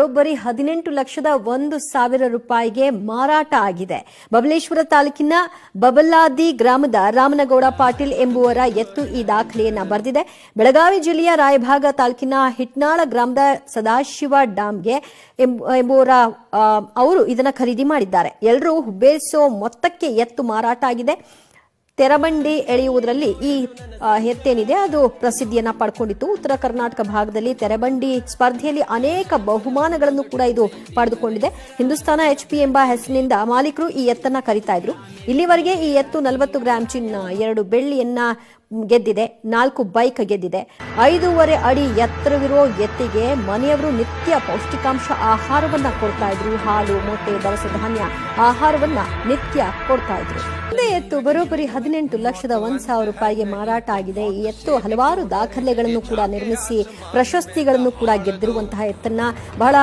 ಬರೋಬ್ಬರಿ 18,01,000 ರೂಪಾಯಿಗೆ ಮಾರಾಟ ಆಗಿದೆ. ಬಬಲೇಶ್ವರ ತಾಲೂಕಿನ ಬಬಲಾದಿ ಗ್ರಾಮದ ರಾಮನಗೌಡ ಪಾಟೀಲ್ ಎಂಬುವರ ಎತ್ತು ಈ ದಾಖಲೆಯನ್ನ ಬರೆದಿದೆ. ಬೆಳಗಾವಿ ಜಿಲ್ಲೆಯ ರಾಯಭಾಗ ತಾಲೂಕಿನ ಹಿಟ್ನಾಳ ಗ್ರಾಮದ ಸದಾಶಿವ ಡಾಮ್ಗೆ ಎಂಬುವರ ಅವರು ಇದನ್ನ ಖರೀದಿ ಮಾಡಿದ್ದಾರೆ. ಎಲ್ಲರೂ ಹುಬ್ಬೇರಿಸೋ ಮೊತ್ತಕ್ಕೆ ಎತ್ತು ಮಾರಾಟ ಆಗಿದೆ. ತೆರಬಂಡಿ ಎಳೆಯುವುದರಲ್ಲಿ ಈ ಎತ್ತೇನಿದೆ ಅದು ಪ್ರಸಿದ್ಧಿಯನ್ನ ಪಡ್ಕೊಂಡಿತ್ತು. ಉತ್ತರ ಕರ್ನಾಟಕ ಭಾಗದಲ್ಲಿ ತೆರಬಂಡಿ ಸ್ಪರ್ಧೆಯಲ್ಲಿ ಅನೇಕ ಬಹುಮಾನಗಳನ್ನು ಕೂಡ ಇದು ಪಡೆದುಕೊಂಡಿದೆ. ಹಿಂದೂಸ್ತಾನ HP ಎಂಬ ಹೆಸರಿನಿಂದ ಮಾಲೀಕರು ಈ ಎತ್ತನ್ನ ಕರೀತಾ ಇದ್ರು. ಇಲ್ಲಿವರೆಗೆ ಈ ಎತ್ತು 40 ಗ್ರಾಂ ಚಿನ್ನ, 2 ಬೆಳ್ಳಿಯನ್ನ ಗೆದ್ದಿದೆ, 4 ಬೈಕ್ ಗೆದ್ದಿದೆ. 5.5 ಅಡಿ ಎತ್ತರವಿರೋ ಎತ್ತಿಗೆ ಮನೆಯವರು ನಿತ್ಯ ಪೌಷ್ಟಿಕಾಂಶ ಆಹಾರವನ್ನ ಕೊಡ್ತಾ ಇದ್ರು. ಹಾಲು, ಮೊಟ್ಟೆ, ದವಸ ಧಾನ್ಯ ಆಹಾರವನ್ನ ನಿತ್ಯ ಕೊಡ್ತಾ ಇದ್ರು. ಇದೇ ಎತ್ತು ಬರೋಬ್ಬರಿ 18,01,000 ರೂಪಾಯಿಗೆ ಮಾರಾಟ ಆಗಿದೆ. ಈ ಎತ್ತು ಹಲವಾರು ದಾಖಲೆಗಳನ್ನು ಕೂಡ ನಿರ್ಮಿಸಿ ಪ್ರಶಸ್ತಿಗಳನ್ನು ಕೂಡ ಗೆದ್ದಿರುವಂತಹ ಎತ್ತನ್ನ ಬಹಳ